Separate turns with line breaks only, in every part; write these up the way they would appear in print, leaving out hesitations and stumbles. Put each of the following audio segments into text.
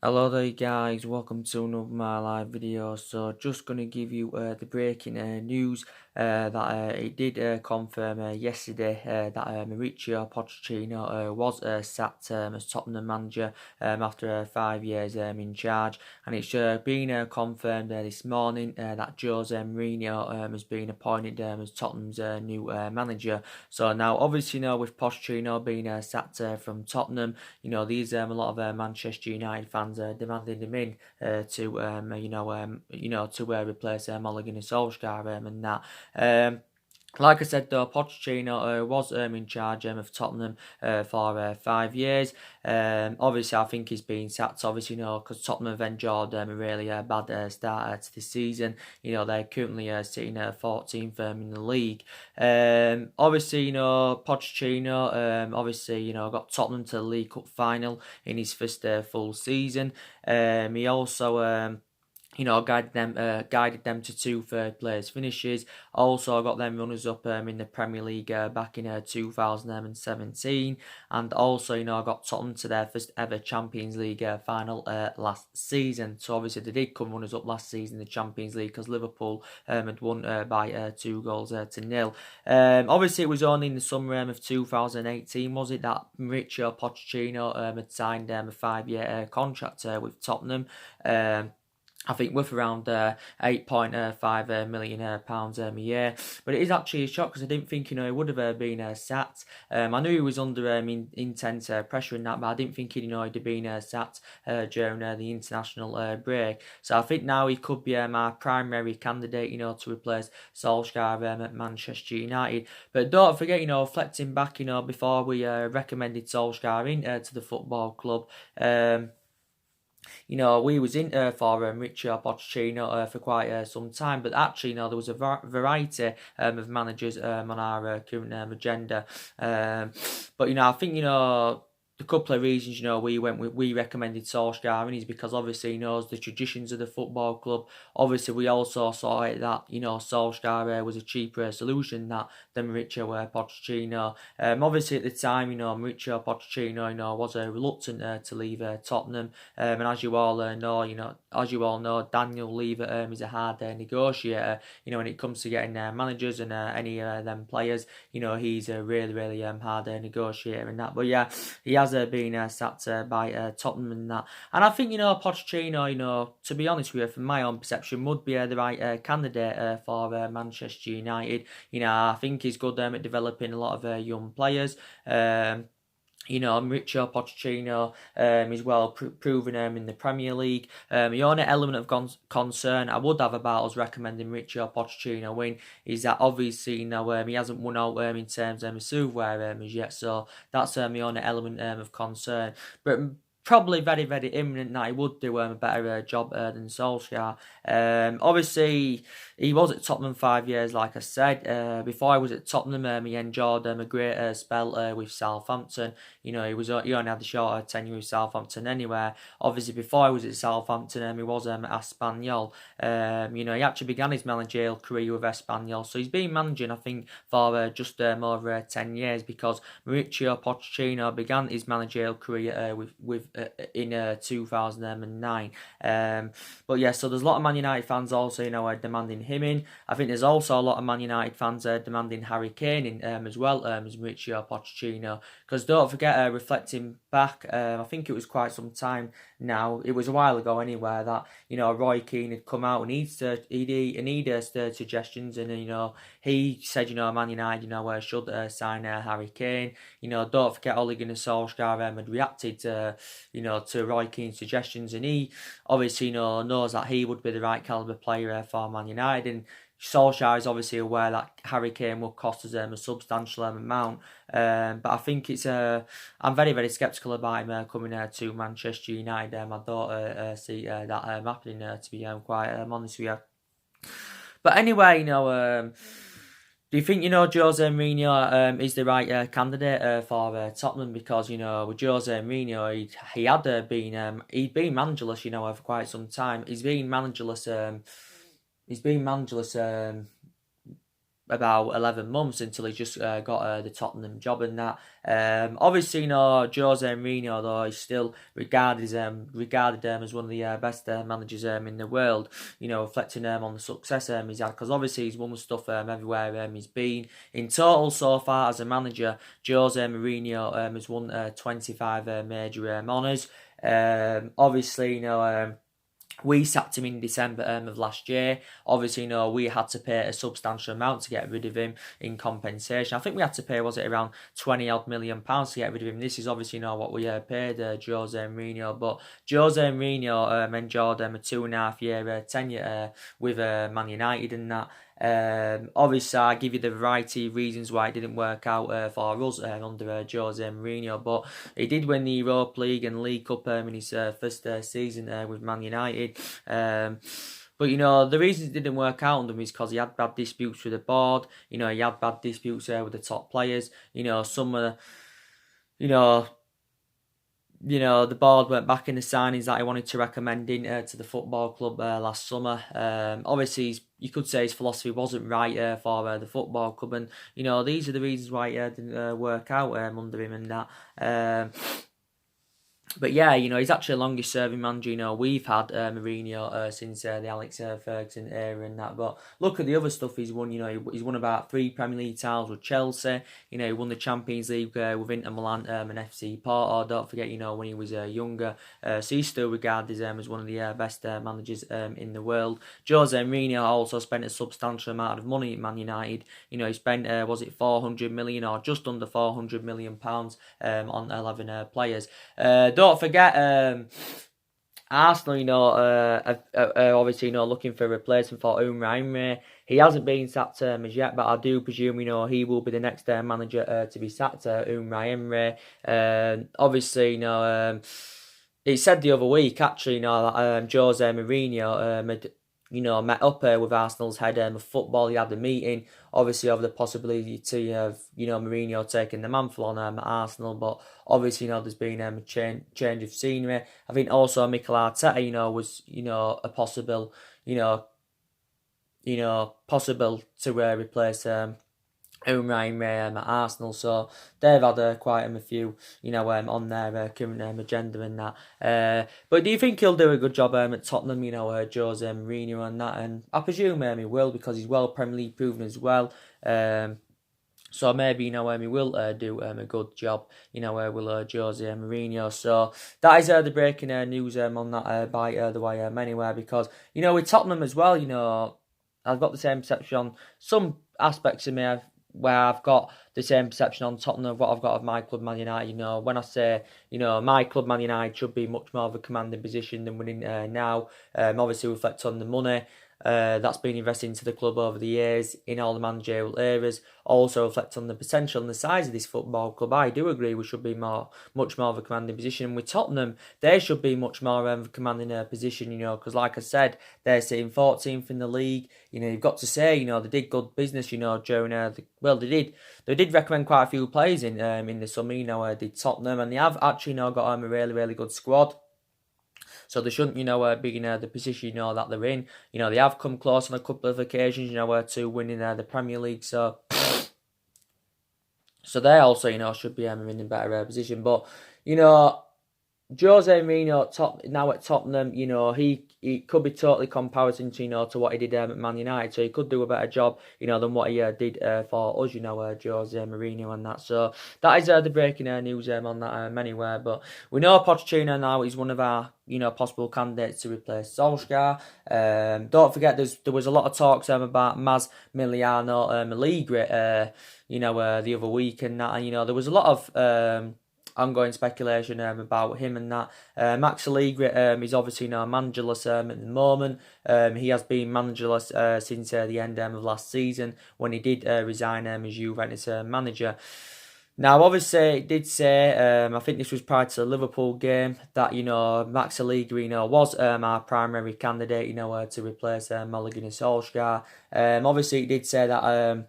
Hello there guys, welcome to another my live video. So just going to give you the breaking news that it did confirm yesterday that Maurizio Pochettino was sacked as Tottenham manager after 5 years in charge, and it's been confirmed this morning that Jose Mourinho has been appointed as Tottenham's new manager. So now obviously with Pochettino being sacked from Tottenham, these a lot of Manchester United fans demanding him in to replace Ole Gunnar Solskjaer and that. Like I said, though, Pochettino was in charge of Tottenham for 5 years. Obviously, I think he's been sacked, obviously, because Tottenham have enjoyed a really bad start to this season. They're currently sitting 14th in the league. Obviously, Pochettino, obviously, got Tottenham to the League Cup final in his first full season. He also guided them to two third place finishes. Also got them runners up in the Premier League back in 2017, and also got Tottenham to their first ever Champions League final last season. So obviously they did come runners up last season in the Champions League because Liverpool had won by 2 goals to 0. Obviously it was only in the summer of 2018, was it, that Maurizio Pochettino had signed a 5-year contract with Tottenham. I think worth around £8.5 million pounds a year. But it is actually a shock because I didn't think, he would have been sacked. I knew he was under intense pressure in that, but I didn't think he'd have been sacked during the international break. So I think now he could be my primary candidate, to replace Solskjaer at Manchester United. But don't forget, reflecting back, before we recommended Solskjaer in to the football club, we was in for Maurizio Pochettino for quite some time, but actually, there was a variety of managers on our current agenda. But I think a couple of reasons, we recommended Solskjaer, and is because obviously he knows the traditions of the football club. Obviously, we also saw it that Solskjaer was a cheaper solution than Maurizio Pochettino. Obviously at the time, Maurizio Pochettino, was reluctant to leave Tottenham, and as you all know, Daniel Levy is a hard negotiator. When it comes to getting managers and any them players, he's a really hard negotiator and that. But yeah, he has been sacked by Tottenham and that. And I think, Pochettino, to be honest with you, from my own perception, would be the right candidate for Manchester United. I think he's good at developing a lot of young players. Maurizio Pochettino is well proven in the Premier League. The only element of concern I would have about us recommending Maurizio Pochettino win is that obviously he hasn't won out in terms of silverware as yet, so that's the only element of concern. But probably very imminent that he would do a better job than Solskjaer. Obviously, he was at Tottenham 5 years, like I said. Before he was at Tottenham, he enjoyed a great spell with Southampton. He only had a shorter tenure with Southampton anyway. Obviously, before he was at Southampton, he was at Espanyol. He actually began his managerial career with Espanyol, so he's been managing, I think, for just over 10 years, because Maurizio Pochettino began his managerial career in 2009. But yeah, so there's a lot of Man United fans also, demanding him in. I think there's also a lot of Man United fans demanding Harry Kane in as well as Maurizio Pochettino. Because don't forget, reflecting back, I think it was quite some time now. It was a while ago anyway that Roy Keane had come out and he'd stirred suggestions, and he said Man United should sign Harry Kane. Don't forget Ole Gunnar Solskjaer had reacted to Roy Keane's suggestions, and he obviously knows that he would be the right calibre player for Man United, and Solskjaer is obviously aware that Harry Kane will cost us a substantial amount. But I think I'm very sceptical about him coming to Manchester United. I don't see that happening, to be quite honest with you. But anyway, do you think Jose Mourinho is the right candidate for Tottenham? Because with Jose Mourinho, he'd been managerless for quite some time. He's been managerless. about 11 months until he just got the Tottenham job and that. Obviously, Jose Mourinho, though, is still regarded as one of the best managers in the world, reflecting on the success he's had, because obviously he's won stuff everywhere he's been. In total, so far as a manager, Jose Mourinho has won 25 major honours. Obviously, we sacked him in December of last year. Obviously, we had to pay a substantial amount to get rid of him in compensation. I think we had to pay, was it around 20 odd million pounds to get rid of him? This is obviously what we paid Jose Mourinho. But Jose Mourinho enjoyed a 2.5 year tenure with Man United and that. Obviously, I give you the variety of reasons why it didn't work out for us under Jose Mourinho, but he did win the Europa League and League Cup in his first season with Man United. But the reasons it didn't work out under him is because he had bad disputes with the board. He had bad disputes with the top players. Some the board went back in the signings that he wanted to recommend to the football club last summer. Obviously, you could say his philosophy wasn't right for the football club, and these are the reasons why it didn't work out under him and that. But yeah, he's actually the longest serving manager, we've had Mourinho since the Alex Ferguson era and that. But look at the other stuff he's won, he's won about 3 Premier League titles with Chelsea, he won the Champions League with Inter Milan and FC Porto, don't forget, when he was younger. So he's still regarded as one of the best managers in the world. Jose Mourinho also spent a substantial amount of money at Man United. He spent, was it 400 million or just under 400 million pounds on 11 players. Don't forget, Arsenal, obviously, looking for a replacement for Unai Emery. He hasn't been sacked as yet, but I do presume, he will be the next manager to be sacked, Unai Emery. Obviously, it said the other week, actually, that Jose Mourinho had met up with Arsenal's head of football. He had a meeting, obviously, of the possibility of, Mourinho taking the mantle on Arsenal, but obviously, there's been a change of scenery. I think also Mikel Arteta, was, a possible, possible to replace Unai Emery at Arsenal, so they've had quite a few, on their current agenda and that. But do you think he'll do a good job at Tottenham, Jose Mourinho and that? And I presume he will, because he's well Premier League proven as well. So maybe, he will do a good job, will Jose Mourinho. So that is the breaking news on that by the way anywhere, because, with Tottenham as well, I've got the same perception on some aspects of me where I've got the same perception on Tottenham of what I've got of my club Man United. When I say, my club Man United should be much more of a commanding position than winning now. Obviously reflect on the money that's been invested into the club over the years in all the managerial eras. Also reflect on the potential and the size of this football club. I do agree we should be much more of a commanding position. And with Tottenham, they should be much more of a commanding position, because like I said, they're sitting 14th in the league. You've got to say, they did good business, during they did recommend quite a few players in the summer, did Tottenham, and they have actually got a really, really good squad. So they shouldn't, be in the position, that they're in. They have come close on a couple of occasions, to winning the Premier League. So they also, should be in a better position. But, Jose Mourinho now at Tottenham, he could be totally comparison to, to what he did at Man United. So he could do a better job, than what he did for us, Jose Mourinho and that. So that is the breaking news on that anywhere. But we know Pochettino now is one of our, possible candidates to replace Solskjaer. Don't forget, there was a lot of talks about Massimiliano Allegri, the other week and that. And, there was a lot of ongoing speculation about him and that. Max Allegri is obviously now managerless at the moment. He has been managerless since the end of last season, when he did resign as Juventus manager. Now, obviously, it did say, I think this was prior to the Liverpool game, that, Max Allegri, was our primary candidate, to replace Ole Gunnar Solskjaer. Obviously, it did say that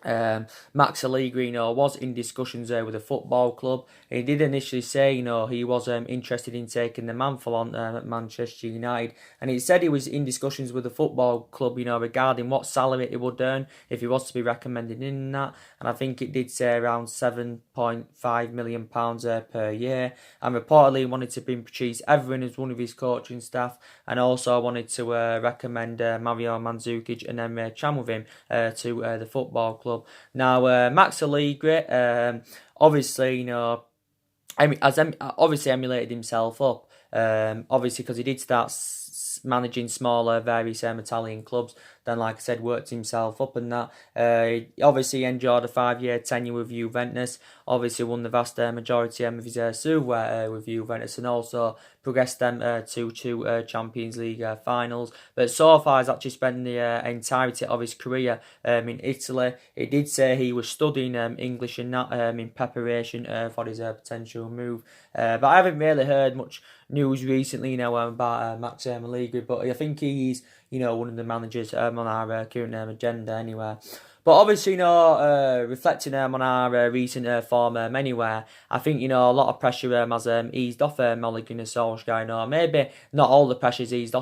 Max Allegri, was in discussions with a football club. He did initially say, he was interested in taking the mantle on at Manchester United, and he said he was in discussions with a football club, regarding what salary he would earn if he was to be recommended in that. And I think it did say around £7.5 million per year. And reportedly, he wanted to bring Patrice Evering as one of his coaching staff, and also wanted to recommend Mario Mandzukic and Emre Can with him to the football club. Now, Max Allegri, obviously, obviously emulated himself up. Obviously, because he did start managing smaller, various Italian clubs. Then, like I said, worked himself up and that. He obviously enjoyed a 5-year tenure with Juventus. Obviously, won the vast majority of his silverware with Juventus, and also progressed them to two Champions League finals. But so far, he's actually spent the entirety of his career in Italy. It did say he was studying English and that in preparation for his potential move. But I haven't really heard much news recently, about Max Allegri. But I think he's, one of the managers on our current agenda anyway. But obviously, reflecting on our recent form anyway, I think, a lot of pressure has eased off Ole Gunnar Solskjaer. Maybe not all the pressure's eased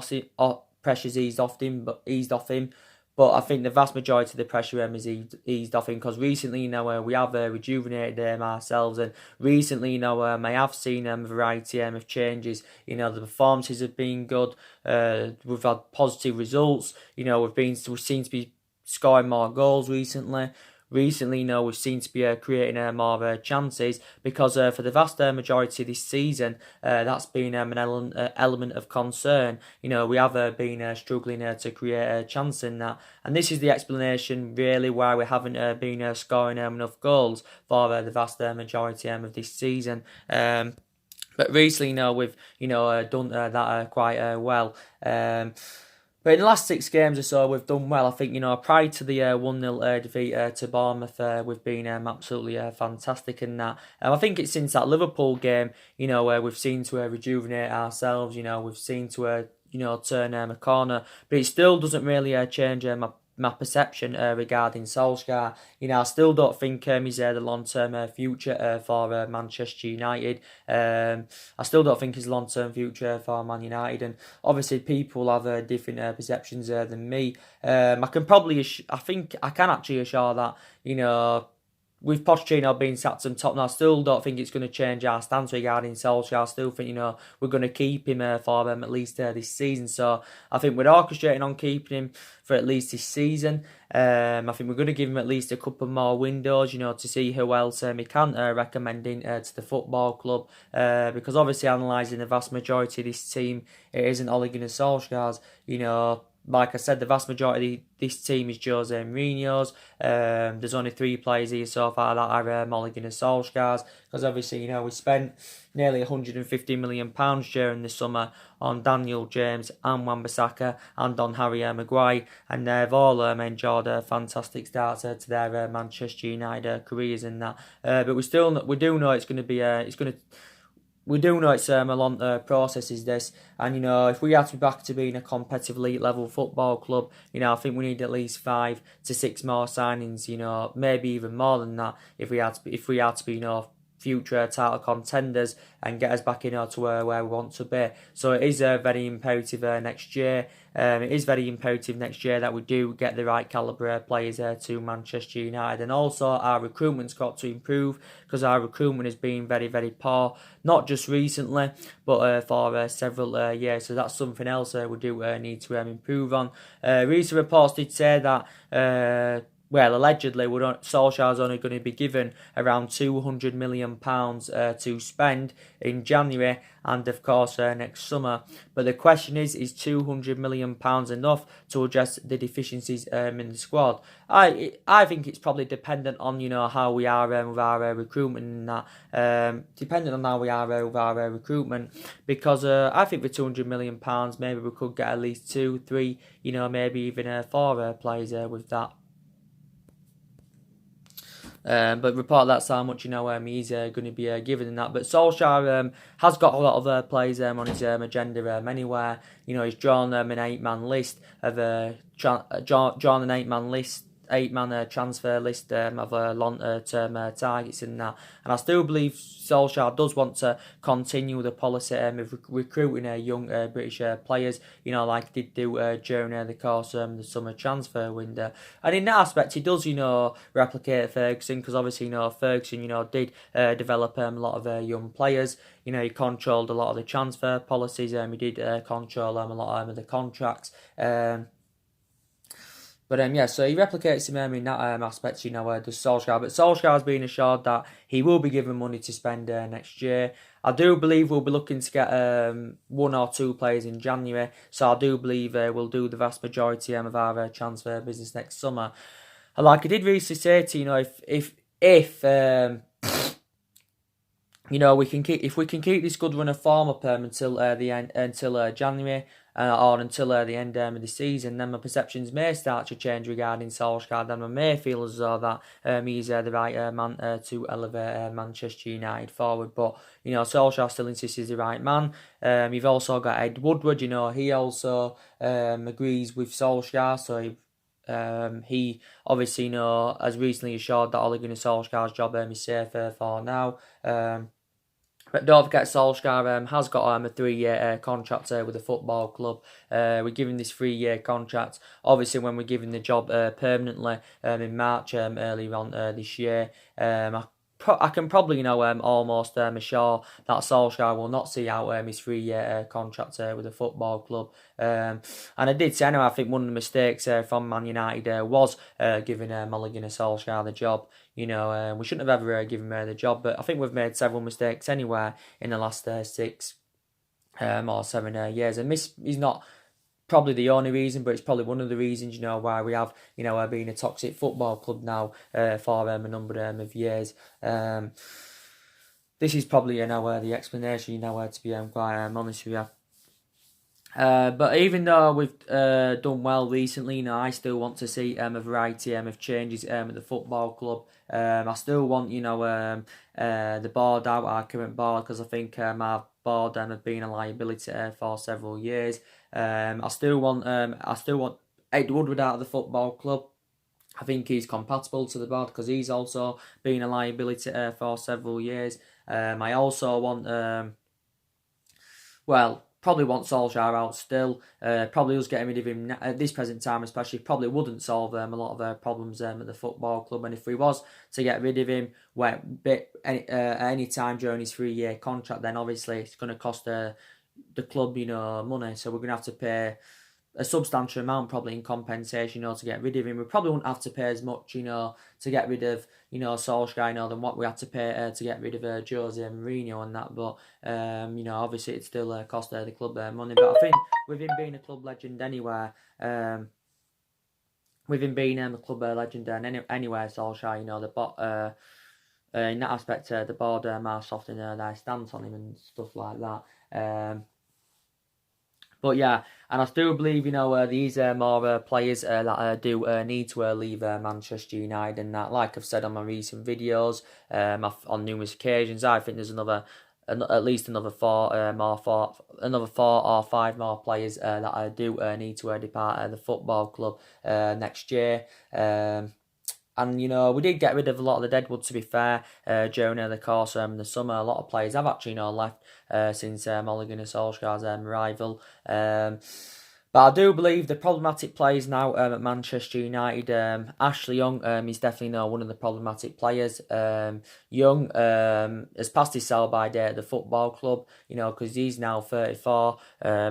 off him, but I think the vast majority of the pressure is eased off him, because recently, we have rejuvenated ourselves, and recently, I have seen a variety of changes. The performances have been good. We've had positive results. We've seen to be scoring more goals recently. Recently, we've seen to be creating more chances, because for the vast majority of this season, that's been an element of concern. We have been struggling to create a chance in that, and this is the explanation really why we haven't been scoring enough goals for the vast majority of this season. But recently, we've done that quite well. But in the last 6 games or so, we've done well. I think, prior to the 1-0 defeat to Bournemouth, we've been absolutely fantastic in that. I think it's since that Liverpool game, where we've seen to rejuvenate ourselves, we've seen to, turn a corner. But it still doesn't really change my perception regarding Solskjaer. I still don't think he's the long-term future for Manchester United. I still don't think he's a long-term future for Man United, and obviously people have different perceptions than me. I think I can actually assure that, with Pochettino being sacked from Tottenham, I still don't think it's going to change our stance regarding Solskjaer. I still think, we're going to keep him for at least this season. So I think we're orchestrating on keeping him for at least this season. I think we're going to give him at least a couple more windows, to see who else he can recommend to the football club. Because obviously, analysing the vast majority of this team, it isn't Ole Gunnar Solskjaer's. Like I said, the vast majority of this team is Jose Mourinho's. There's only 3 players here so far that are Ole Gunnar Solskjaer's, because obviously, we spent nearly £150 million during the summer on Daniel James and Wan-Bissaka and on Harry Maguire, and they've all enjoyed a fantastic start to their Manchester United careers in that. But we do know it's going to be we do know it's a long process, is this, and if we are to be back to being a competitive elite level football club, I think we need at least 5 to 6 more signings, maybe even more than that, if we are to be future title contenders and get us back to where we want to be. So it is very imperative next year. It is very imperative next year that we do get the right calibre players to Manchester United, and also our recruitment's got to improve, because our recruitment has been very, very poor, not just recently, but for several years. So that's something else we do need to improve on. Recent reports did say that allegedly, Solskjaer's only going to be given around £200 million to spend in January and, of course, next summer. But the question is £200 million enough to address the deficiencies in the squad? I think it's probably dependent on, how we are with our recruitment and that. Depending on how we are with our recruitment, because I think for £200 million, maybe we could get at least 2, 3, maybe even 4 players with that. But report that's how much he's going to be given in that. But Solskjaer has got a lot of players on his agenda anywhere. He's drawn an 8-man list of drawn an 8-man list 8-man transfer list of long-term targets and that. And I still believe Solskjaer does want to continue the policy of recruiting young British players, like he did do during the course of the summer transfer window. And in that aspect, he does, replicate Ferguson, because obviously, Ferguson, did develop a lot of young players. He controlled a lot of the transfer policies. He did control a lot of the contracts. But so he replicates him in that aspect, does Solskjaer. But Solskjaer's been assured that he will be given money to spend next year. I do believe we'll be looking to get 1 or 2 players in January. So I do believe we'll do the vast majority of our transfer business next summer. And like I did recently say to if we can keep this good run of form up until January or until the end of the season, then my perceptions may start to change regarding Solskjaer. Then I may feel as though that he's the right man to elevate Manchester United forward. But Solskjaer still insists he's the right man. You've also got Ed Woodward. He also agrees with Solskjaer. So he obviously has recently assured that Ole Gunnar Solskjaer's job is safe for now. But don't forget, Solskjaer has got a 3-year contract with the football club. We're giving this 3-year contract. Obviously, when we're giving the job permanently in March earlier on this year, I can probably almost assure that Solskjaer will not see out his 3-year contract with the football club. And I did say, I think one of the mistakes from Man United was giving Ole Gunnar Solskjaer the job. We shouldn't have ever given him the job, but I think we've made several mistakes anyway in the last 6 or 7 years. And this is not probably the only reason, but it's probably one of the reasons, why we have, been a toxic football club now for a number of years. This is probably, the explanation, to be quite honest with you. But even though we've done well recently, I still want to see a variety of changes at the football club. I still want, the board out, our current board, because I think our board have been a liability for several years. I still want Ed Woodward out of the football club. I think he's compatible to the board because he's also been a liability for several years. I also want, probably want Solskjaer out still. Probably us getting rid of him at this present time, especially, probably wouldn't solve a lot of problems at the football club. And if we was to get rid of him any time during his 3-year contract, then obviously it's going to cost the club, money. So we're going to have to pay a substantial amount probably in compensation, to get rid of him. We probably wouldn't have to pay as much, to get rid of, Solskjaer, than what we had to pay to get rid of Jose Mourinho and that. But, obviously it still cost the club money. But I think with him being a club legend anyway, with him being a club legend anyway, Solskjaer, in that aspect, the board are soft in their stance on him and stuff like that. But yeah, and I still believe, these more players that do need to leave Manchester United and that. Like I've said on my recent videos, on numerous occasions, I think there's at least another 4 or 5 more players that do need to depart the football club next year. And, we did get rid of a lot of the deadwood, to be fair, during the course of the summer. A lot of players have actually, left since Ole Gunnar Solskjaer's arrival. But I do believe the problematic players now at Manchester United, Ashley Young is definitely one of the problematic players. Young has passed his sell-by date at the football club, because he's now 34.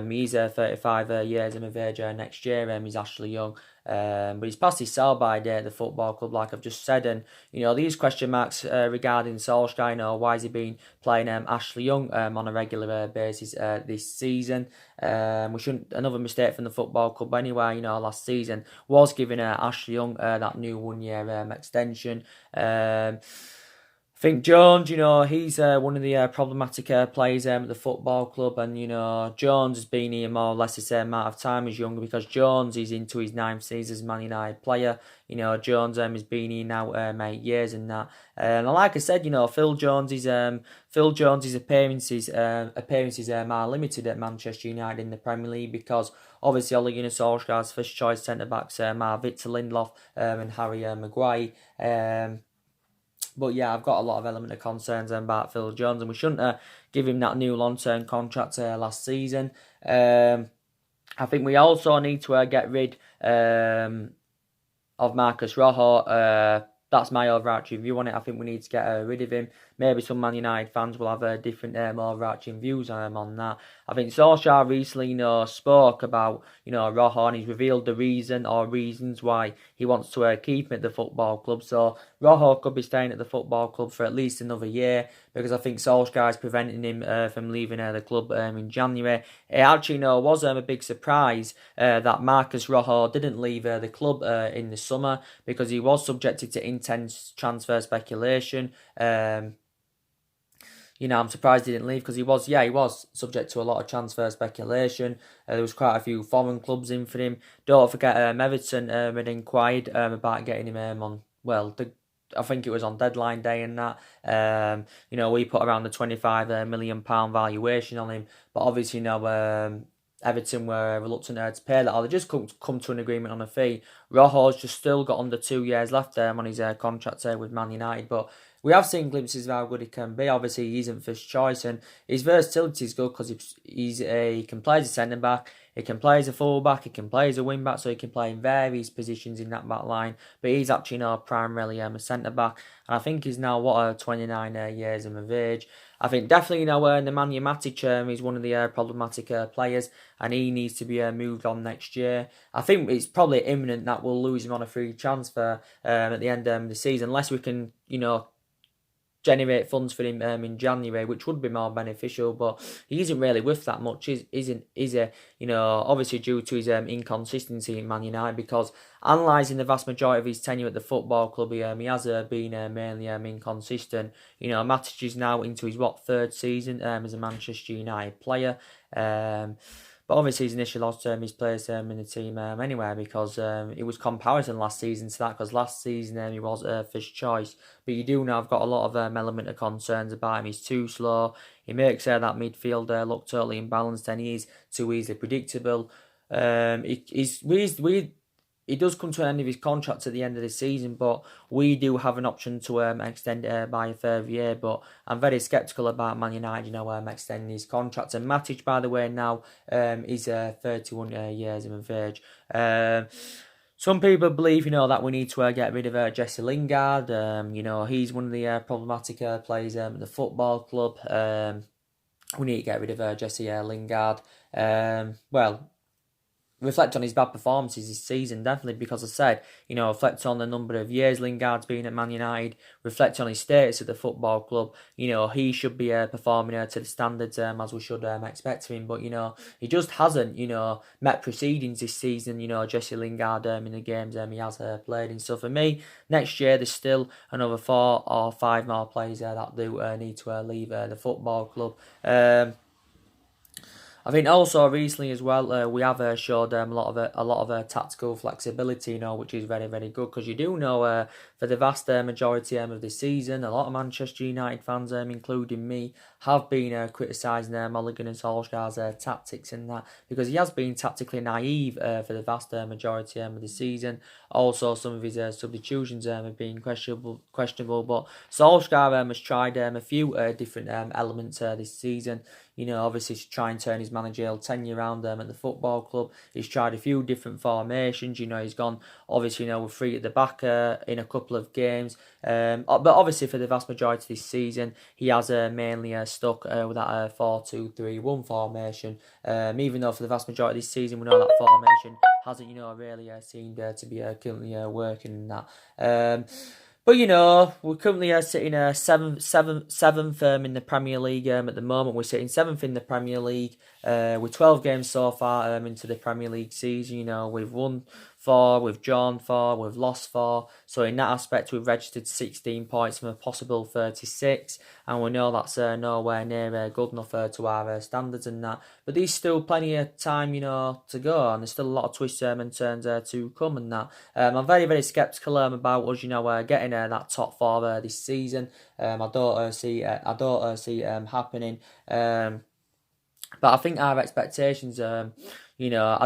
He's 35 years of age next year. He's Ashley Young. But he's passed his sell-by date at the football club, like I've just said, and these question marks regarding Solskjaer, why has he been playing Ashley Young on a regular basis this season? Another mistake from the football club anyway, last season was giving Ashley Young that new 1-year extension. think Jones, he's one of the problematic players at the football club, and Jones has been here more or less the same amount of time as Younger, because Jones is into his ninth season as Man United player. Jones has been here now 8 years and that. And like I said, Phil Jones's appearances are limited at Manchester United in the Premier League, because obviously Ole Gunnar Solskjaer's first choice centre backs are Victor Lindelof and Harry Maguire. But yeah, I've got a lot of element of concerns about Phil Jones, and we shouldn't give him that new long-term contract last season. I think we also need to get rid of Marcus Rojo. That's my overarching view on it. I think we need to get rid of him. Maybe some Man United fans will have different overarching views on that. I think Solskjaer recently, spoke about, Rojo, and he's revealed the reason or reasons why he wants to keep him at the football club. So Rojo could be staying at the football club for at least another year, because I think Solskjaer is preventing him from leaving the club in January. It actually, was a big surprise that Marcus Rojo didn't leave the club in the summer, because he was subjected to intense transfer speculation. I'm surprised he didn't leave, because he was subject to a lot of transfer speculation. There was quite a few foreign clubs in for him. Don't forget Everton had inquired about getting him I think it was on deadline day and that. We put around the £25 million valuation on him, but obviously, Everton were reluctant to pay that, or they just couldn't come to an agreement on a fee. Rojo's just still got under 2 years left on his contract with Man United, but we have seen glimpses of how good he can be. Obviously, he isn't first choice, and his versatility is good, because he can play as a centre back, he can play as a full back, he can play as a wing back, so he can play in various positions in that back line. But he's actually primarily a centre back, and I think he's now 29 years of age. I think definitely Nemanja Matic is one of the problematic players, and he needs to be moved on next year. I think it's probably imminent that we'll lose him on a free transfer at the end of the season, unless we can generate funds for him in January, which would be more beneficial, but he isn't really worth that much, is he? Obviously due to his inconsistency in Man United, because analysing the vast majority of his tenure at the football club, he has been mainly inconsistent. Matic is now into his third season as a Manchester United player. But obviously his initial loss he's placed in the team anyway, because it was comparison last season to that, because last season he was first choice. But you do know I've got a lot of element of concerns about him. He's too slow. He makes that midfield look totally imbalanced, and he is too easily predictable. He does come to an end of his contract at the end of the season, but we do have an option to extend it by a further year. But I'm very sceptical about Man United, extending his contract. And Matic, by the way, now is 31 years of age. Some people believe, that we need to get rid of Jesse Lingard. He's one of the problematic players at the football club. We need to get rid of Jesse Lingard. Reflect on his bad performances this season, definitely, because I said, reflect on the number of years Lingard's been at Man United, reflect on his status at the football club. He should be performing to the standards as we should expect of him, but he just hasn't met proceedings this season. Jesse Lingard in the games he has played in. So for me, next year there's still another 4 or 5 more players that do need to leave the football club. I think also recently as well, we have showed a lot of tactical flexibility, which is very, very good, because you do know for the vast majority of this season, a lot of Manchester United fans, including me, have been criticising Ole Gunnar Solskjaer's tactics and that, because he has been tactically naive for the vast majority of the season. Also, some of his substitutions have been questionable, but Solskjaer has tried a few different elements this season. Obviously to try and turn his managerial tenure around at the football club. He's tried a few different formations. He's gone obviously with 3 at the back in a couple of games. But obviously for the vast majority of this season, he has mainly stuck with that 4-2-3-1 formation. Even though for the vast majority of this season, we know that formation hasn't really seemed to be currently working in that. But we're currently sitting seventh in the Premier League at the moment. We're sitting 7th in the Premier League with 12 games so far into the Premier League season. We've won 4, we've drawn 4, we've lost 4. So in that aspect, we've registered 16 points from a possible 36, and we know that's nowhere near good enough to our standards and that. But there's still plenty of time, to go, and there's still a lot of twists and turns to come and that. I'm very, very sceptical about us, getting that top 4 this season. I don't see it happening. But I think our expectations, I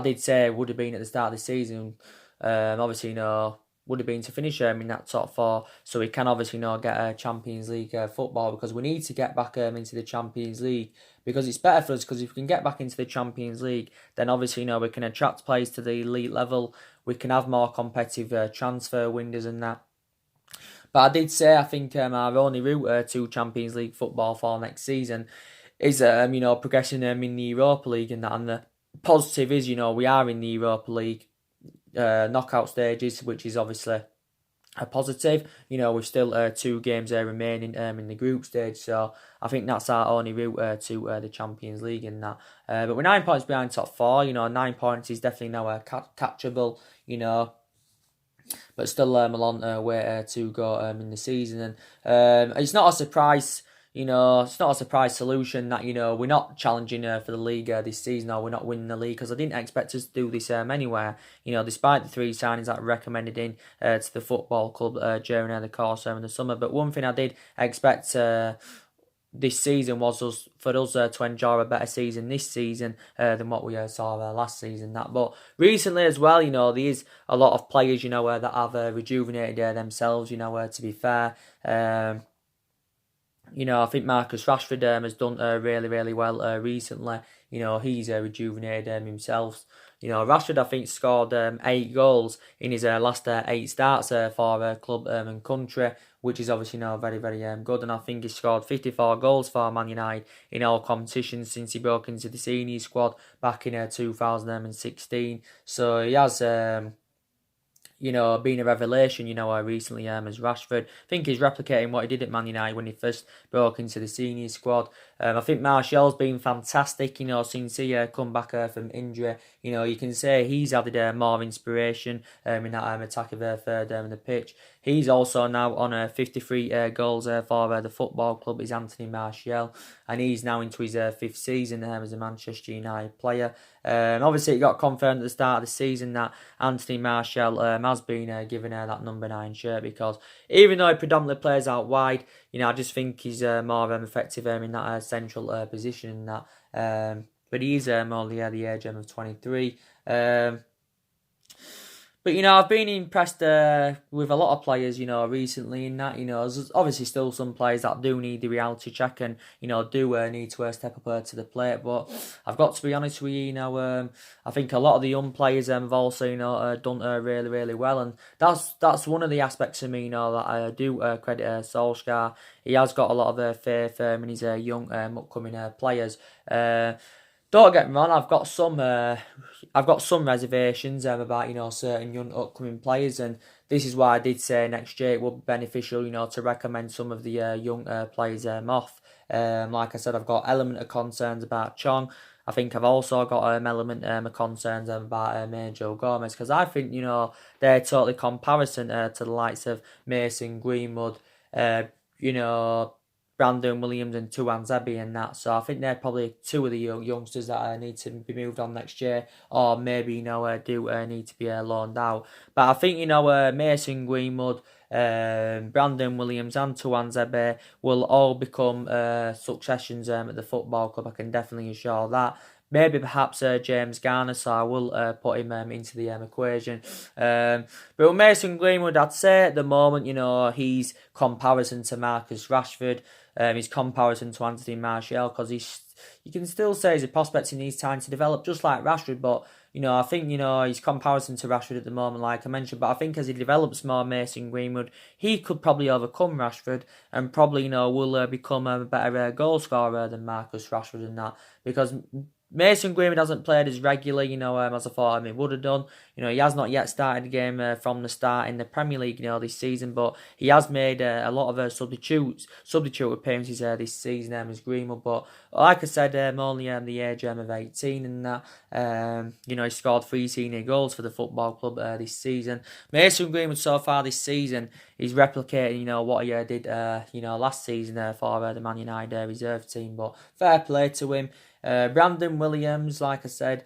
did say would have been at the start of the season, obviously, would have been to finish in that top 4, so we can obviously get a Champions League football, because we need to get back into the Champions League, because it's better for us, because if we can get back into the Champions League, then obviously, we can attract players to the elite level, we can have more competitive transfer windows and that. But I did say I think our only route to Champions League football for next season is progressing in the Europa League and that. And the positive is, we are in the Europa League knockout stages, which is obviously a positive. We've still 2 games remaining in the group stage, so I think that's our only route to the Champions League and that. But we're 9 points behind top 4. 9 points is definitely now catchable. But still a long way to go in the season, and it's not a surprise. It's not a surprise solution that, we're not challenging for the league this season, or we're not winning the league, because I didn't expect us to do this anywhere. Despite the 3 signings that were recommended in to the football club during the course of the summer. But one thing I did expect this season was for us to enjoy a better season this season than what we saw last season. But recently as well, there is a lot of players, that have rejuvenated themselves, to be fair. I think Marcus Rashford has done really, really well recently. He's rejuvenated himself. Rashford, I think, scored 8 goals in his last 8 starts for club and country, which is obviously very, very good. And I think he scored 54 goals for Man United in all competitions since he broke into the senior squad back in 2016. So he has being a revelation, recently as Rashford. I think he's replicating what he did at Man United when he first broke into the senior squad. I think Martial's been fantastic, since he come back from injury. You can say he's added more inspiration in that attack of third in the pitch. He's also now on 53 goals for the football club, is Anthony Martial, and he's now into his 5th season as a Manchester United player. Obviously, it got confirmed at the start of the season that Anthony Martial has been given that number 9 shirt, because even though he predominantly plays out wide, I just think he's more effective in that central position. But he's only at the age of 23. But, I've been impressed with a lot of players, recently in that, there's obviously still some players that do need the reality check and, do need to step up to the plate. But I've got to be honest with you, I think a lot of the young players have also, done really, really well. And that's one of the aspects of me, that I do credit Solskjaer. He has got a lot of faith in his young upcoming players. Don't get me wrong, I've got some reservations about certain young upcoming players, and this is why I did say next year it would be beneficial to recommend some of the young players off. Like I said, I've got element of concerns about Chong. I think I've also got element of concerns about Joe Gomez, because I think they're totally comparison to the likes of Mason Greenwood, Brandon Williams and Tuan Zebi and that. So I think they're probably 2 of the youngsters that need to be moved on next year, or maybe do need to be loaned out. But I think Mason Greenwood, Brandon Williams and Tuan Zebi will all become successions at the football club. I can definitely assure that. Maybe perhaps James Garner, so I will put him into the equation. But with Mason Greenwood, I'd say at the moment, he's comparison to Marcus Rashford, his comparison to Anthony Martial, because you can still say he's a prospect in needs time to develop, just like Rashford. But I think his comparison to Rashford at the moment, like I mentioned. But I think as he develops more, Mason Greenwood, he could probably overcome Rashford and probably will become a better goal scorer than Marcus Rashford and that, because Mason Greenwood hasn't played as regularly, as I thought he would have done. He has not yet started the game from the start in the Premier League, this season, but he has made a lot of substitute appearances this season as Greenwood. But like I said, only the age of 18, and that he scored 3 senior goals for the football club this season. Mason Greenwood so far this season is replicating, what he did, last season for the Man United reserve team. But fair play to him. Brandon Williams, like I said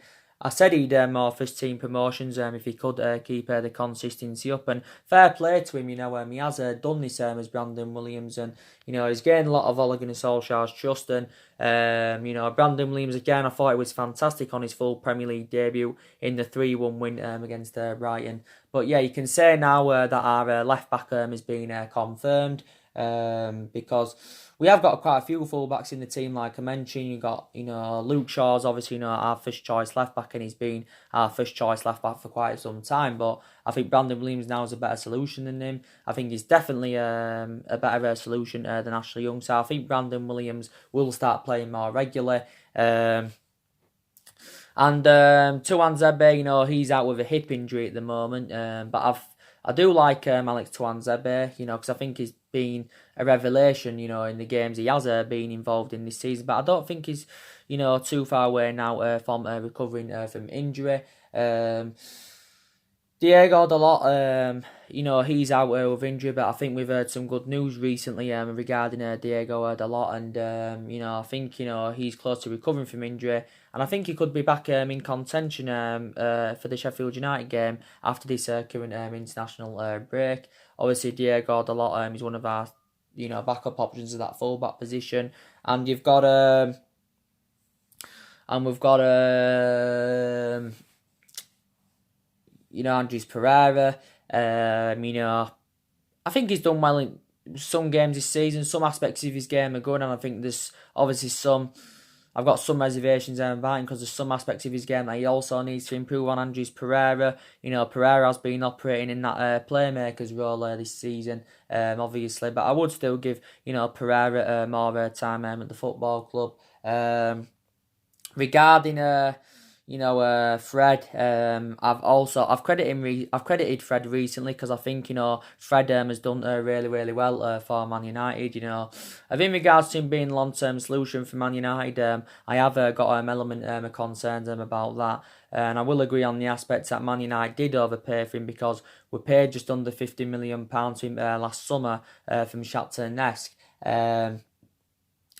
he'd more first team promotions if he could keep the consistency up, and fair play to him. He has done this as Brandon Williams, and he's gained a lot of Ole Gunnar Solskjaer's trust. And Brandon Williams again, I thought it was fantastic on his full Premier League debut in the 3-1 win against Brighton. But yeah, you can say now that our left back has been confirmed. Because we have got quite a few fullbacks in the team, like I mentioned. You got, Luke Shaw's obviously, our first choice left back, and he's been our first choice left back for quite some time. But I think Brandon Williams now is a better solution than him. I think he's definitely a better solution than Ashley Young. So I think Brandon Williams will start playing more regularly. And Tuanzebe, he's out with a hip injury at the moment. But I do like Alex Tuanzebe, because I think he's been a revelation, in the games he has been involved in this season. But I don't think he's, too far away now from recovering from injury. Diego Dalot, he's out with injury, but I think we've heard some good news recently regarding Diego Dalot, and I think he's close to recovering from injury, and I think he could be back in contention for the Sheffield United game after this current international break. Obviously, Diego Dalot is one of our backup options at that fullback position, and we've got Andres Pereira. I think he's done well in some games this season. Some aspects of his game are good, and I think there's obviously I've got some reservations about him because there's some aspects of his game that he also needs to improve on. Andres Pereira, Pereira has been operating in that playmaker's role this season, obviously, but I would still give, Pereira more time at the football club. Regarding Fred. I've credited Fred recently because I think Fred has done really really well for Man United. I think in regards to him being a long term solution for Man United, I have got element of concerns about that. And I will agree on the aspect that Man United did overpay for him because we paid just under £50 million to him last summer from Shakhtar Donetsk.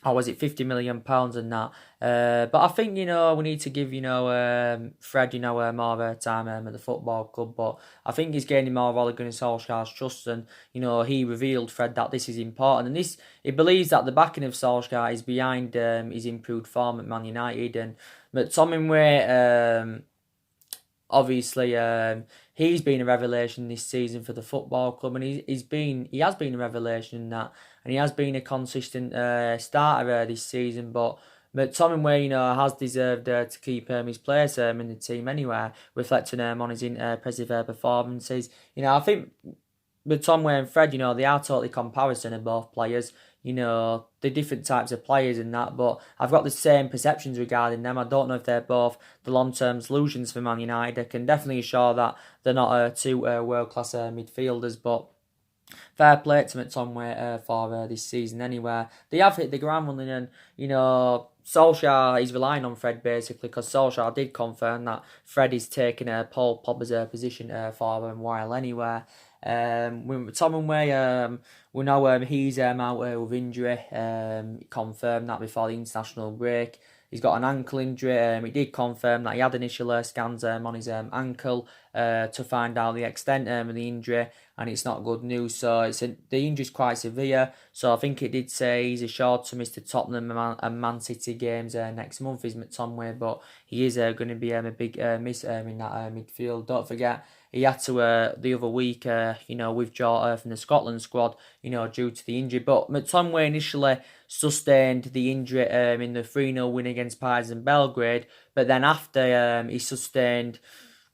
Or was it £50 million and that? But I think, we need to give, Fred, more time at the football club. But I think he's gaining more Ole Gunnar Solskjaer's trust. And, he revealed, Fred, that this is important. And he believes that the backing of Solskjaer is behind his improved form at Man United. And McTominay, obviously, he's been a revelation this season for the football club, and he has been a revelation in that, and he has been a consistent starter this season. But McTominay, has deserved to keep his place in the team anyway, reflecting on his impressive performances. I think McTominay and Fred, they are totally comparison of both players. The different types of players and that, but I've got the same perceptions regarding them. I don't know if they're both the long-term solutions for Man United. I can definitely assure that they're not two world-class midfielders, but fair play to McTominay for this season anyway. They have hit the ground running, and, Solskjaer is relying on Fred basically because Solskjaer did confirm that Fred is taking Paul Pogba's position for a while anyway. With McTominay, we know he's out with injury. Confirmed that before the international break. He's got an ankle injury. He did confirm that he had initial scans on his ankle to find out the extent of the injury, and it's not good news. So the injury is quite severe. So I think it did say he's assured to miss the Tottenham and Man City games next month, is McTominay, but he is going to be a big miss in that midfield. Don't forget, he had to the other week, withdraw from the Scotland squad, due to the injury. But McTominay initially sustained the injury in the 3-0 win against Partizan Belgrade, but then after he sustained,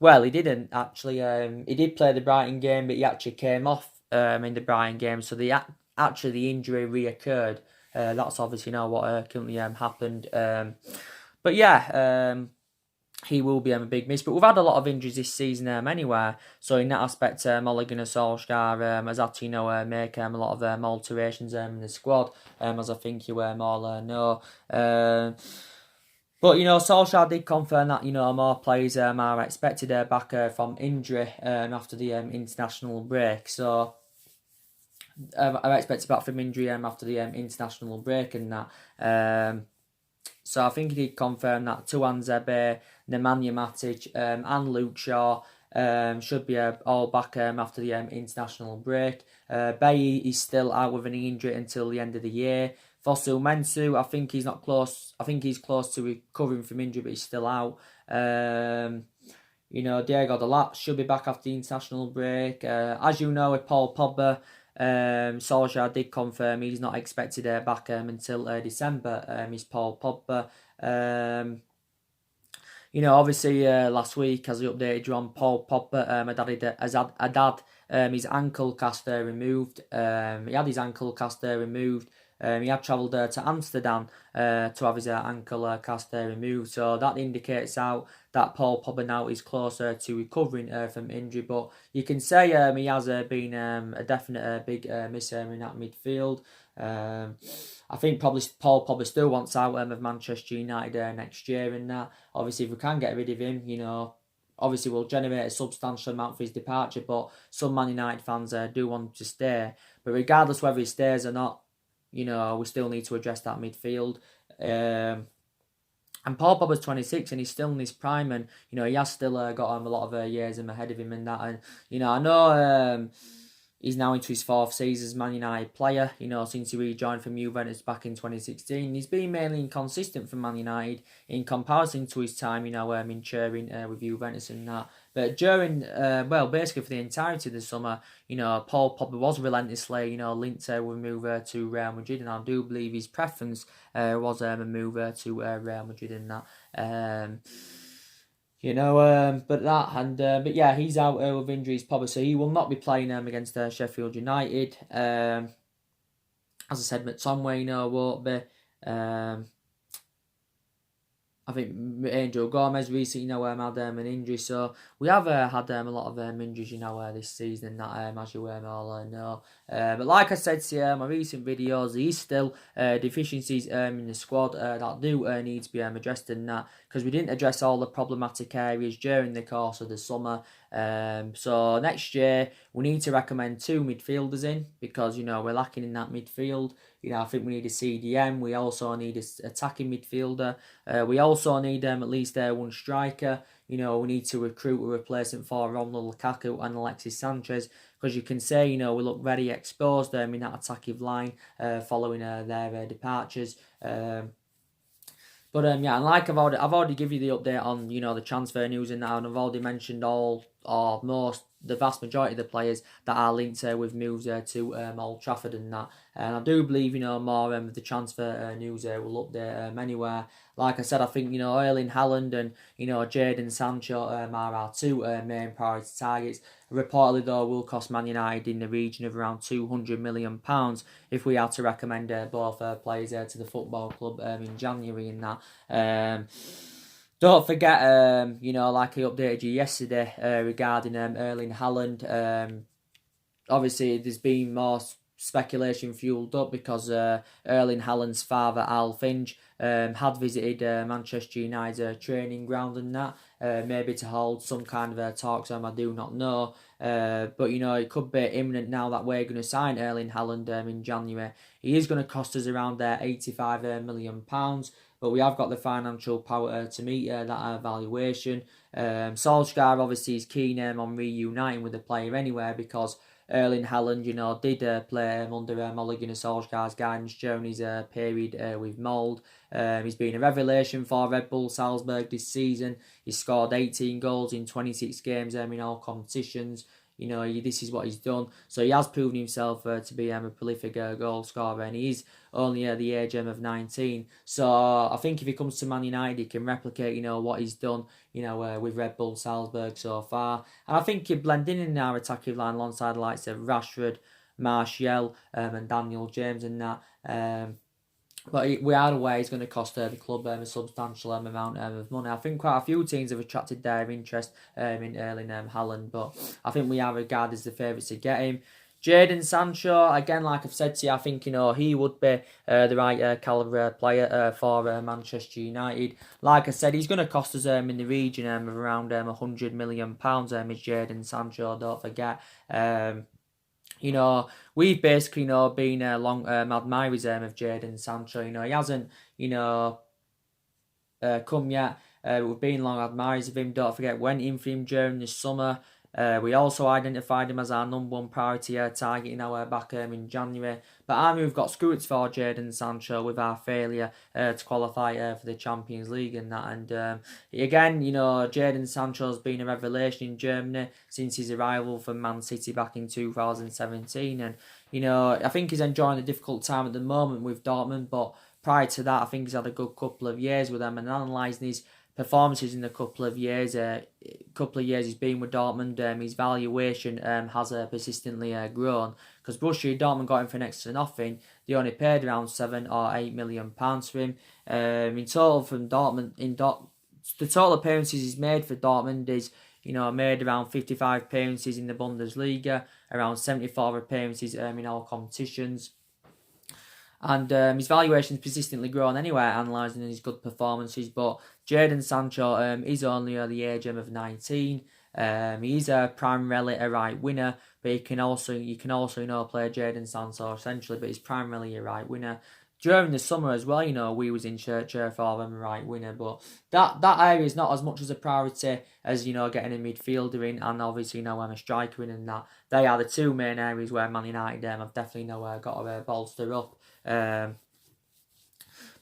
well, he didn't actually. He did play the Brighton game, but he actually came off in the Brighton game, so the injury reoccurred. That's obviously what currently happened. But yeah, he will be a big miss. But we've had a lot of injuries this season anyway. So in that aspect, Ole Gunnar Solskjaer has had to make a lot of alterations in the squad, as I think you all know. But Solskjaer did confirm that more players are expected back from injury after the international break. So I expect back from injury after the international break and that. So I think he did confirm that Tuan Zebe, Nemanja Matic, and Luke Shaw should be all back after the international break. Bailly is still out with an injury until the end of the year. Fosu Mensah, I think he's not close. I think he's close to recovering from injury, but he's still out. Diego Dalot should be back after the international break. As you know, with Paul Pogba, Solskjaer did confirm he's not expected back until December. Is Paul Pogba. Obviously last week, as we updated you on, Paul Pogba had had his ankle caster removed. He had his ankle caster removed. He had travelled to Amsterdam to have his ankle caster removed. So that indicates out that Paul Pogba now is closer to recovering from injury. But you can say he has been a definite big miss in that midfield. I think probably Paul Pogba still wants out of Manchester United next year, and that obviously if we can get rid of him, obviously will generate a substantial amount for his departure. But some Man United fans do want him to stay. But regardless whether he stays or not, we still need to address that midfield. And Paul Pogba's 26 and he's still in his prime, and he has still got a lot of years ahead of him and that. And I know he's now into his fourth season as Man United player, since he rejoined from Juventus back in 2016. He's been mainly inconsistent for Man United in comparison to his time, in Turin with Juventus and that. But during, basically for the entirety of the summer, Paul Pogba was relentlessly, linked with a move to Real Madrid, and I do believe his preference was a move to Real Madrid and that. But yeah, he's out with injuries probably, so he will not be playing against Sheffield United. As I said, McTominay, won't be. I think Angel Gomez recently, had an injury, so we have had a lot of injuries, this season, that as you all know. But like I said to my recent videos, there is still deficiencies in the squad that do need to be addressed in that, because we didn't address all the problematic areas during the course of the summer. So next year we need to recommend 2 midfielders in, because we're lacking in that midfield. I think we need a CDM. We also need an attacking midfielder. We also need at least one striker. We need to recruit a replacement for Romelu Lukaku and Alexis Sanchez, because you can say we look very exposed in that attacking line following their departures. But and like I've already given you the update on the transfer news and that, and I've already mentioned all or most, the vast majority of the players that are linked with moves to Old Trafford and that. And I do believe more of the transfer news will update anywhere. Like I said, I think Erling Haaland and Jadon Sancho are our 2 main priority targets. Reportedly though, will cost Man United in the region of around £200 million if we are to recommend both players to the football club in January and that. Don't forget, like I updated you yesterday regarding Erling Haaland. Obviously, there's been more speculation fueled up because Erling Haaland's father, Al Finch, had visited Manchester United's training ground and that, maybe to hold some kind of talks. I do not know. But it could be imminent now that we're going to sign Erling Haaland in January. He is going to cost us around £85 million. But we have got the financial power to meet that valuation. Solskjaer obviously is keen on reuniting with the player anyway, because Erling Haaland, did play under Ole Gunnar Solskjaer's guidance during his period with Mould. He's been a revelation for Red Bull Salzburg this season. He's scored 18 goals in 26 games in all competitions. This is what he's done. So he has proven himself to be a prolific goal scorer, and he is only at the age of 19. So I think if he comes to Man United, he can replicate, what he's done, with Red Bull Salzburg so far. And I think he'd blend in our attacking line alongside the likes of Rashford, Martial, and Daniel James and that. But we are aware he's going to cost the club a substantial amount of money. I think quite a few teams have attracted their interest in Erling Haaland, but I think we are regarded as the favourites to get him. Jadon Sancho, again, like I've said to you, I think he would be the right calibre player for Manchester United. Like I said, he's going to cost us in the region of around £100 million. Is Jadon Sancho? Don't forget. We've basically, been long admirers of Jadon Sancho. He hasn't, come yet. We've been long admirers of him. Don't forget, went in for him during the summer. We also identified him as our number one priority target back in January. But we've got screwed for Jadon Sancho with our failure to qualify for the Champions League and that. And again, Jadon Sancho's been a revelation in Germany since his arrival from Man City back in 2017. And, I think he's enjoying a difficult time at the moment with Dortmund. But prior to that, I think he's had a good couple of years with them. And analysing his performances in the couple of years he's been with Dortmund, his valuation has persistently grown, because Borussia Dortmund got him for next to nothing. They only paid around £7 or £8 million for him. In total from Dortmund, the total appearances he's made for Dortmund is made around 55 appearances in the Bundesliga, around 74 appearances in all competitions. And his valuation's persistently grown anyway, analysing his good performances. But Jadon Sancho is only the age of 19. He's primarily a right winger, but you can also play Jadon Sancho essentially, but he's primarily a right winger. During the summer as well, we was in search for him a right winger, but that area is not as much as a priority as getting a midfielder in, and obviously a striker in, and that they are the two main areas where Man United have definitely got to bolster up.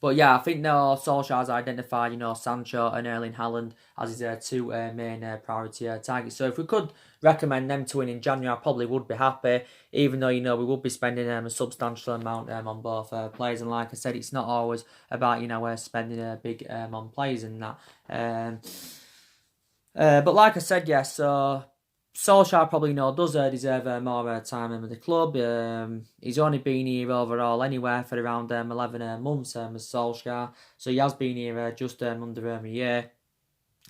But yeah, I think Solskjaer's identified Sancho and Erling Haaland as his two main priority targets. So if we could recommend them to win in January, I probably would be happy, even though we would be spending a substantial amount on both players. And like I said, it's not always about spending big on players and that. But like I said, yes. So Solskjaer probably does deserve more time with the club. He's only been here overall anywhere for around 11 months as Solskjaer, so he has been here just under a year.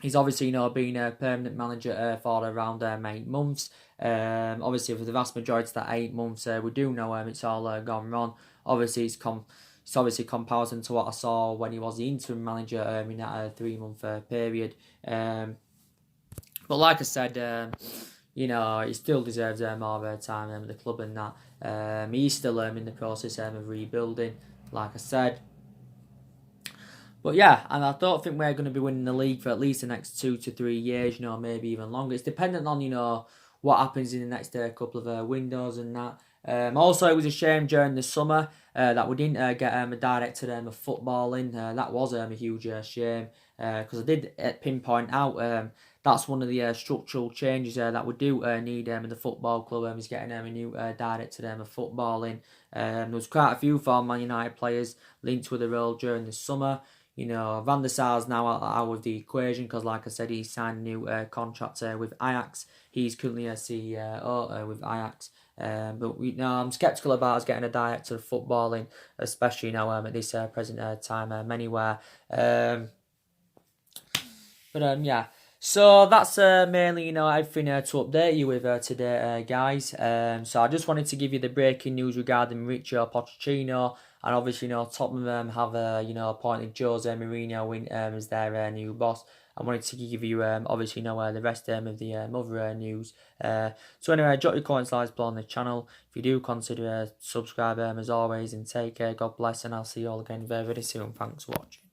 He's obviously been a permanent manager for around 8 months. Obviously for the vast majority of that 8 months, we do know it's all gone wrong. Obviously it's obviously comparison to what I saw when he was the interim manager in that 3-month period. But like I said, he still deserves more time with the club and that. He's still in the process of rebuilding, like I said. But yeah, and I don't think we're going to be winning the league for at least the next 2 to 3 years, maybe even longer. It's dependent on, what happens in the next couple of windows and that. Also, it was a shame during the summer that we didn't get a director of footballing. That was a huge shame, because I did pinpoint out that's one of the structural changes that we do need in the football club, is getting a new director of footballing. There was quite a few former Man United players linked with the role during the summer. Van der Sar's now out of the equation because, like I said, he signed a new contract with Ajax. He's currently a CEO with Ajax. But I'm sceptical about us getting a director of footballing, especially at this present time anywhere. Yeah. So that's mainly everything to update you with today, guys. So I just wanted to give you the breaking news regarding Maurizio Pochettino, and obviously Tottenham have appointed Jose Mourinho as their new boss. I wanted to give you obviously the rest of the other news. So anyway, drop your comments, likes below on the channel. If you do, consider subscribe as always, and take care. God bless, and I'll see you all again very, very soon. Thanks for watching.